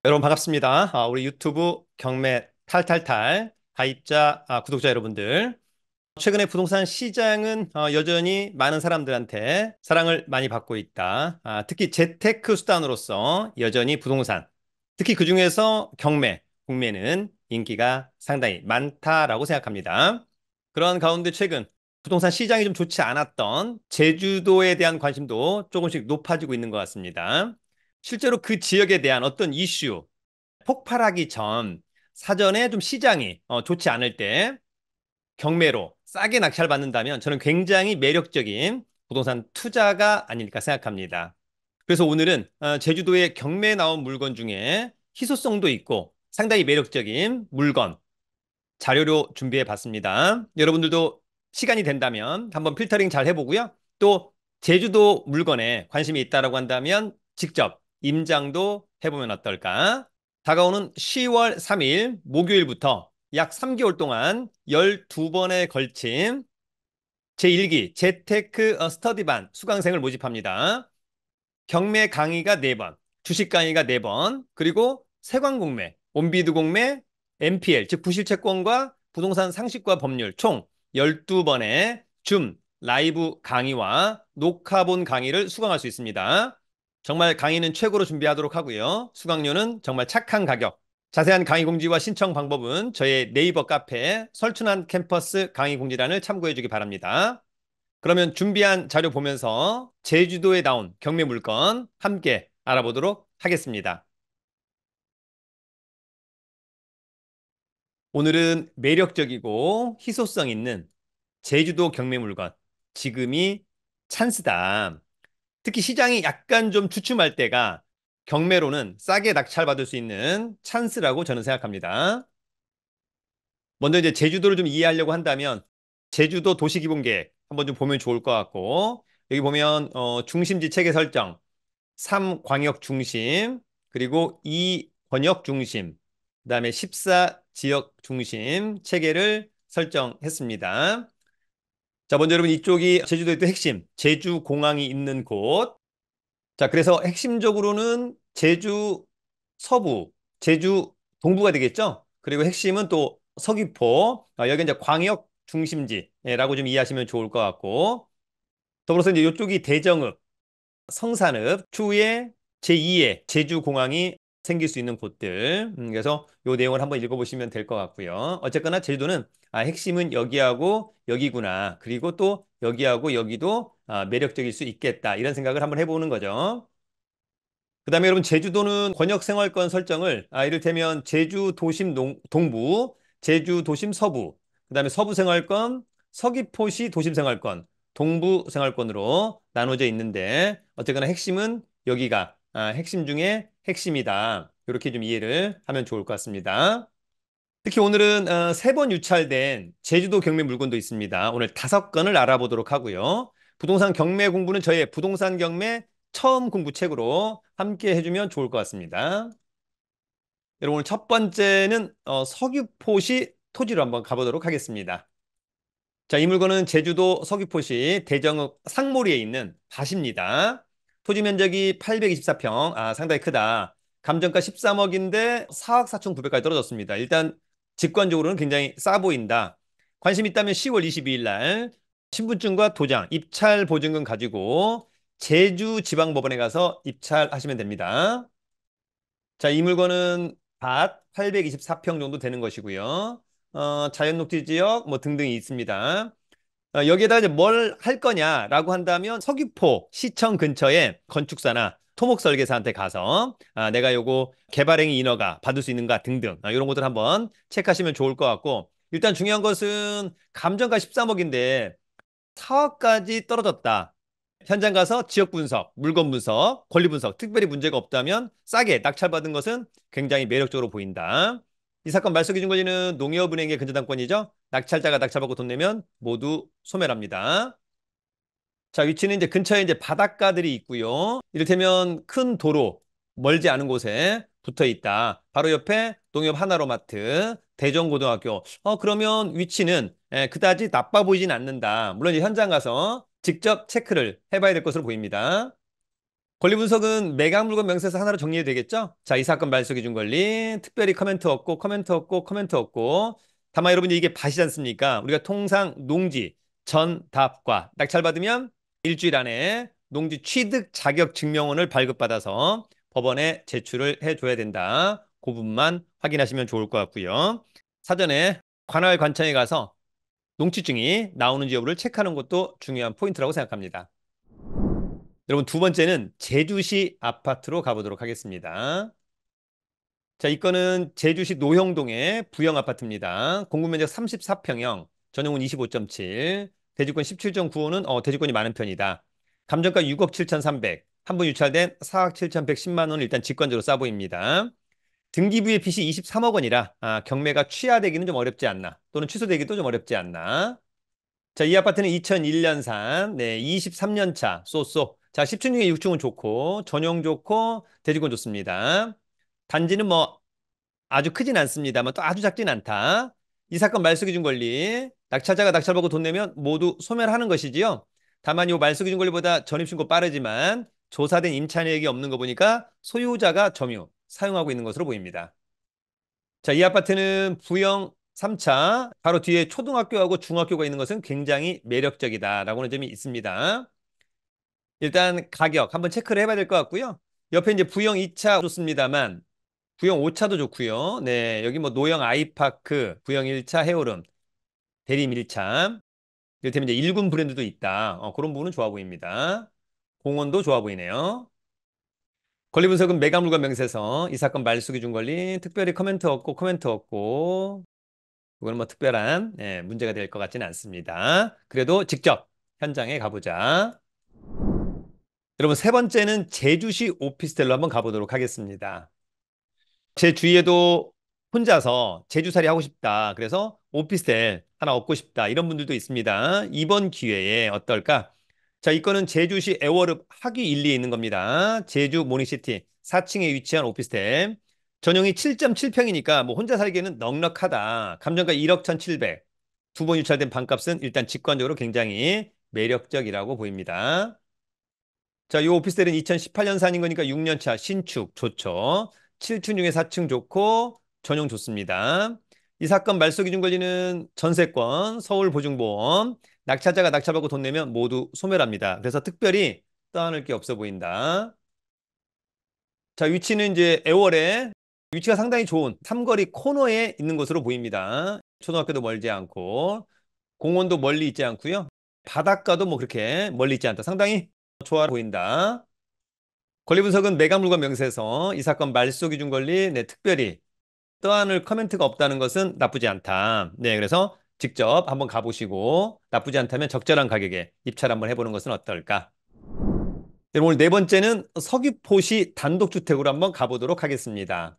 여러분 반갑습니다. 우리 유튜브 경매 탈탈탈 가입자, 구독자 여러분들. 최근에 부동산 시장은 여전히 많은 사람들한테 사랑을 많이 받고 있다. 특히 재테크 수단으로서 여전히 부동산, 특히 그중에서 경매, 국매는 인기가 상당히 많다라고 생각합니다. 그런 가운데 최근 부동산 시장이 좀 좋지 않았던 제주도에 대한 관심도 조금씩 높아지고 있는 것 같습니다. 실제로 그 지역에 대한 어떤 이슈, 폭발하기 전 사전에 좀 시장이 좋지 않을 때 경매로 싸게 낙찰 받는다면 저는 굉장히 매력적인 부동산 투자가 아닐까 생각합니다. 그래서 오늘은 제주도에 경매에 나온 물건 중에 희소성도 있고 상당히 매력적인 물건 자료로 준비해 봤습니다. 여러분들도 시간이 된다면 한번 필터링 잘 해보고요. 또 제주도 물건에 관심이 있다라고 한다면 직접 임장도 해보면 어떨까? 다가오는 10월 3일 목요일부터 약 3개월 동안 12번에 걸친 제1기 재테크 스터디반 수강생을 모집합니다. 경매 강의가 4번, 주식 강의가 4번, 그리고 세관공매, 온비드 공매, MPL, 즉 부실채권과 부동산 상식과 법률 총 12번의 줌 라이브 강의와 녹화본 강의를 수강할 수 있습니다. 정말 강의는 최고로 준비하도록 하고요. 수강료는 정말 착한 가격. 자세한 강의 공지와 신청 방법은 저의 네이버 카페 설춘한 캠퍼스 강의 공지란을 참고해 주기 바랍니다. 그러면 준비한 자료 보면서 제주도에 나온 경매 물건 함께 알아보도록 하겠습니다. 오늘은 매력적이고 희소성 있는 제주도 경매 물건. 지금이 찬스다. 특히 시장이 약간 좀 주춤할 때가 경매로는 싸게 낙찰받을 수 있는 찬스라고 저는 생각합니다. 먼저 이제 제주도를 좀 이해하려고 한다면 제주도 도시기본계획 한번 좀 보면 좋을 것 같고 여기 보면 중심지 체계 설정 3광역 중심, 그리고 2번역 중심, 그다음에 14지역 중심 체계를 설정했습니다. 자, 먼저 여러분 이쪽이 제주도의 또 핵심, 제주공항이 있는 곳. 자, 그래서 핵심적으로는 제주 서부, 제주 동부가 되겠죠? 그리고 핵심은 또 서귀포, 여기 이제 광역 중심지라고 좀 이해하시면 좋을 것 같고, 더불어서 이제 이쪽이 대정읍, 성산읍 추후에 제2의 제주공항이 생길 수 있는 곳들. 그래서 이 내용을 한번 읽어보시면 될 것 같고요. 어쨌거나 제주도는 핵심은 여기하고 여기구나. 그리고 또 여기하고 여기도 매력적일 수 있겠다. 이런 생각을 한번 해보는 거죠. 그다음에 여러분 제주도는 권역생활권 설정을 이를테면 제주 도심 동부, 제주 도심 서부, 그다음에 서부 생활권, 서귀포시 도심 생활권, 동부 생활권으로 나눠져 있는데 어쨌거나 핵심은 여기가 핵심 중에 핵심이다. 이렇게 좀 이해를 하면 좋을 것 같습니다. 특히 오늘은 3번 유찰된 제주도 경매 물건도 있습니다. 오늘 5건을 알아보도록 하고요. 부동산 경매 공부는 저의 부동산 경매 처음 공부 책으로 함께 해주면 좋을 것 같습니다. 여러분 오늘 첫 번째는 서귀포시 토지로 한번 가보도록 하겠습니다. 자, 이 물건은 제주도 서귀포시 대정읍 상모리에 있는 밭입니다. 토지 면적이 824평, 상당히 크다. 감정가 13억인데 4억 4천9백까지 떨어졌습니다. 일단 직관적으로는 굉장히 싸 보인다. 관심 있다면 10월 22일 날 신분증과 도장, 입찰 보증금 가지고 제주지방법원에 가서 입찰하시면 됩니다. 자, 이 물건은 밭 824평 정도 되는 것이고요. 자연녹지 지역 뭐 등등이 있습니다. 여기에다 이제 뭘 할 거냐라고 한다면 서귀포 시청 근처에 건축사나 토목 설계사한테 가서 내가 요거 개발행위 인허가 받을 수 있는가 등등 이런 것들 한번 체크하시면 좋을 것 같고 일단 중요한 것은 감정가 13억인데 4억까지 떨어졌다. 현장 가서 지역 분석, 물건 분석, 권리 분석, 특별히 문제가 없다면 싸게 낙찰받은 것은 굉장히 매력적으로 보인다. 이 사건 말소 기준 권리는 농협은행의 근저당권이죠. 낙찰자가 낙찰받고 돈 내면 모두 소멸합니다. 자, 위치는 이제 근처에 이제 바닷가들이 있고요. 이를테면 큰 도로 멀지 않은 곳에 붙어 있다. 바로 옆에 농협 하나로마트, 대전고등학교. 그러면 위치는 그다지 나빠 보이진 않는다. 물론 이제 현장 가서 직접 체크를 해봐야 될 것으로 보입니다. 권리 분석은 매각 물건 명세서 하나로 정리해도 되겠죠? 자, 이 사건 말소 기준 권리, 특별히 커멘트 없고, 커멘트 없고, 커멘트 없고. 다만 여러분이 이게 밭이지 않습니까? 우리가 통상 농지, 전답과 낙찰받으면 일주일 안에 농지 취득 자격 증명원을 발급받아서 법원에 제출을 해줘야 된다. 그 부분만 확인하시면 좋을 것 같고요. 사전에 관할 관청에 가서 농취증이 나오는지 여부를 체크하는 것도 중요한 포인트라고 생각합니다. 여러분, 두 번째는 제주시 아파트로 가보도록 하겠습니다. 자, 이 건은 제주시 노형동의 부영 아파트입니다. 공급면적 34평형, 전용은 25.7, 대지권 17.95는 대지권이 많은 편이다. 감정가 6억 7,300, 한 번 유찰된 4억 7,110만 원을 일단 직권적으로 싸 보입니다. 등기부의 빚이 23억 원이라 경매가 취하되기는 좀 어렵지 않나, 또는 취소되기도 좀 어렵지 않나. 자, 이 아파트는 2001년산, 네, 23년 차, 쏘쏘. 자, 10층 중에 6층은 좋고, 전용 좋고, 대지권 좋습니다. 단지는 뭐 아주 크진 않습니다만 또 아주 작진 않다. 이 사건 말소 기준 권리, 낙찰자가 낙찰받고 돈 내면 모두 소멸하는 것이지요. 다만 이 말소 기준 권리보다 전입신고 빠르지만 조사된 임차 내역이 없는 거 보니까 소유자가 점유, 사용하고 있는 것으로 보입니다. 자, 이 아파트는 부영 3차, 바로 뒤에 초등학교하고 중학교가 있는 것은 굉장히 매력적이다라고는 점이 있습니다. 일단 가격 한번 체크를 해봐야 될 것 같고요. 옆에 이제 부영 2차 좋습니다만 부영 5차도 좋고요. 네, 여기 뭐 노영 아이파크, 부영 1차 해오름, 대림 1차, 이를테면 이제 일군 브랜드도 있다. 그런 부분은 좋아 보입니다. 공원도 좋아 보이네요. 권리 분석은 매각 물건 명세서, 이 사건 말소 기준 권리, 특별히 커멘트 없고, 커멘트 없고, 이거는 뭐 특별한 문제가 될 것 같지는 않습니다. 그래도 직접 현장에 가보자. 여러분, 세 번째는 제주시 오피스텔로 한번 가보도록 하겠습니다. 제 주위에도 혼자서 제주살이 하고 싶다. 그래서 오피스텔 하나 얻고 싶다. 이런 분들도 있습니다. 이번 기회에 어떨까? 자, 이 건은 제주시 애월읍 하귀 1, 2에 있는 겁니다. 제주 모닝시티 4층에 위치한 오피스텔. 전용이 7.7평이니까 뭐 혼자 살기에는 넉넉하다. 감정가 1억 1,700. 두 번 유찰된 반값은 일단 직관적으로 굉장히 매력적이라고 보입니다. 자, 이 오피스텔은 2018년산인 거니까 6년 차 신축 좋죠. 7층 중에 4층 좋고 전용 좋습니다. 이 사건 말소 기준 권리는 전세권, 서울보증보험, 낙찰자가 낙찰받고 돈 내면 모두 소멸합니다. 그래서 특별히 떠안을 게 없어 보인다. 자, 위치는 이제 애월에 위치가 상당히 좋은 삼거리 코너에 있는 것으로 보입니다. 초등학교도 멀지 않고 공원도 멀리 있지 않고요. 바닷가도 뭐 그렇게 멀리 있지 않다. 상당히 좋아 보인다. 권리 분석은 매각 물건 명세서, 이 사건 말소 기준 권리, 네, 특별히 떠안을 커멘트가 없다는 것은 나쁘지 않다. 네, 그래서 직접 한번 가보시고 나쁘지 않다면 적절한 가격에 입찰 한번 해보는 것은 어떨까? 네, 오늘 네 번째는 서귀포시 단독주택으로 한번 가보도록 하겠습니다.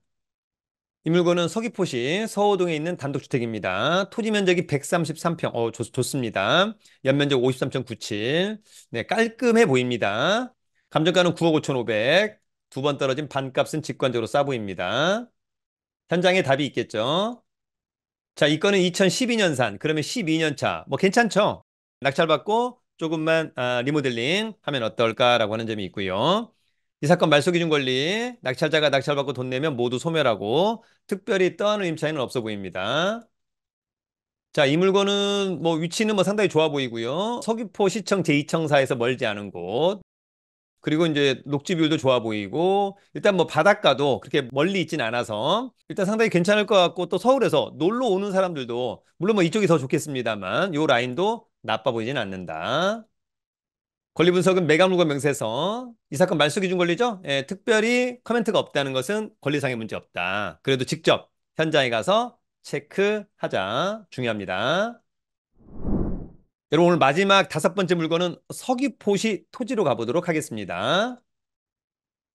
이 물건은 서귀포시 서호동에 있는 단독주택입니다. 토지 면적이 133평, 좋습니다. 연면적 53.97. 네, 깔끔해 보입니다. 감정가는 9억 5,500. 두 번 떨어진 반값은 직관적으로 싸 보입니다. 현장에 답이 있겠죠? 자, 이 건은 2012년산, 그러면 12년 차. 뭐 괜찮죠? 낙찰받고 조금만 리모델링 하면 어떨까라고 하는 점이 있고요. 이 사건 말소 기준 권리, 낙찰자가 낙찰받고 돈 내면 모두 소멸하고 특별히 떠안을 임차인은 없어 보입니다. 자, 이 물건은 뭐 위치는 뭐 상당히 좋아 보이고요. 서귀포 시청 제2청사에서 멀지 않은 곳. 그리고 이제 녹지 비율도 좋아 보이고 일단 뭐 바닷가도 그렇게 멀리 있진 않아서 일단 상당히 괜찮을 것 같고 또 서울에서 놀러 오는 사람들도 물론 뭐 이쪽이 더 좋겠습니다만 요 라인도 나빠 보이진 않는다. 권리 분석은 매각 물건 명세서, 이 사건 말소 기준 권리죠? 예, 특별히 커멘트가 없다는 것은 권리상의 문제 없다. 그래도 직접 현장에 가서 체크하자. 중요합니다. 여러분, 오늘 마지막 다섯 번째 물건은 서귀포시 토지로 가보도록 하겠습니다.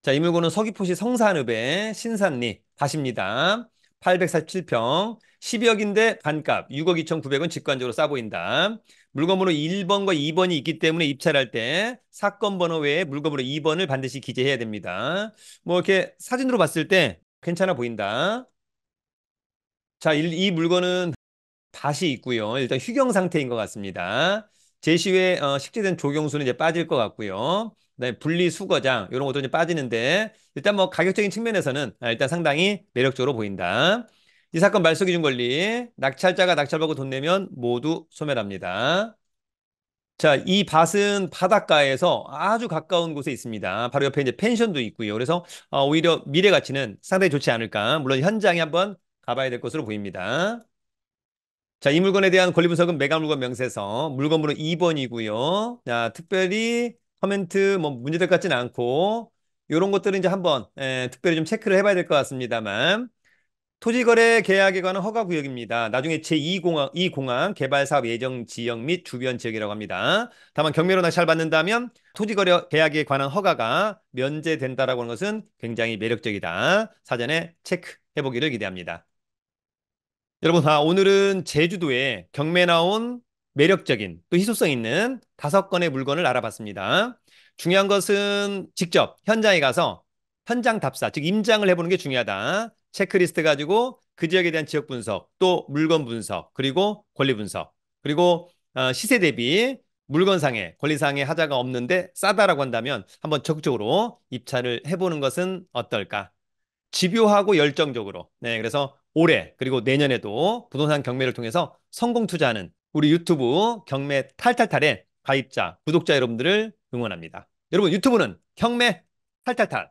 자, 이 물건은 서귀포시 성산읍의 신산리 밭입니다. 847평, 10억인데 반값 6억 2,900원 직관적으로 싸 보인다. 물건번호 1번과 2번이 있기 때문에 입찰할 때 사건 번호 외에 물건번호 2번을 반드시 기재해야 됩니다. 뭐 이렇게 사진으로 봤을 때 괜찮아 보인다. 자, 이 물건은 밭이 있고요. 일단 휴경 상태인 것 같습니다. 제시 후에 식재된 조경수는 이제 빠질 것 같고요. 그다음에 분리수거장 이런 것도 좀 빠지는데 일단 뭐 가격적인 측면에서는 일단 상당히 매력적으로 보인다. 이 사건 말소 기준 권리 낙찰자가 낙찰받고 돈 내면 모두 소멸합니다. 자, 이 밭은 바닷가에서 아주 가까운 곳에 있습니다. 바로 옆에 이제 펜션도 있고요. 그래서 오히려 미래 가치는 상당히 좋지 않을까. 물론 현장에 한번 가봐야 될 것으로 보입니다. 자, 이 물건에 대한 권리 분석은 매각 물건 명세서 물건번호 2번이고요. 자, 특별히 커멘트 뭐 문제될 것 같지는 않고 이런 것들은 이제 한번 특별히 좀 체크를 해봐야 될 것 같습니다만 토지거래 계약에 관한 허가구역입니다. 나중에 제2공항, 이 공항 개발사업 예정 지역 및 주변 지역이라고 합니다. 다만 경매로 낙찰받는다면 토지거래 계약에 관한 허가가 면제된다라고 하는 것은 굉장히 매력적이다. 사전에 체크해보기를 기대합니다. 여러분, 오늘은 제주도에 경매 나온 매력적인 또 희소성 있는 5건의 물건을 알아봤습니다. 중요한 것은 직접 현장에 가서 현장 답사, 즉 임장을 해보는 게 중요하다. 체크리스트 가지고 그 지역에 대한 지역 분석, 또 물건 분석, 그리고 권리 분석, 그리고 시세 대비 물건상에 권리상의 하자가 없는데 싸다라고 한다면 한번 적극적으로 입찰을 해보는 것은 어떨까? 집요하고 열정적으로. 네, 그래서 올해 그리고 내년에도 부동산 경매를 통해서 성공 투자하는 우리 유튜브 경매 탈탈탈의 가입자, 구독자 여러분들을 응원합니다. 여러분 유튜브는 경매 탈탈탈.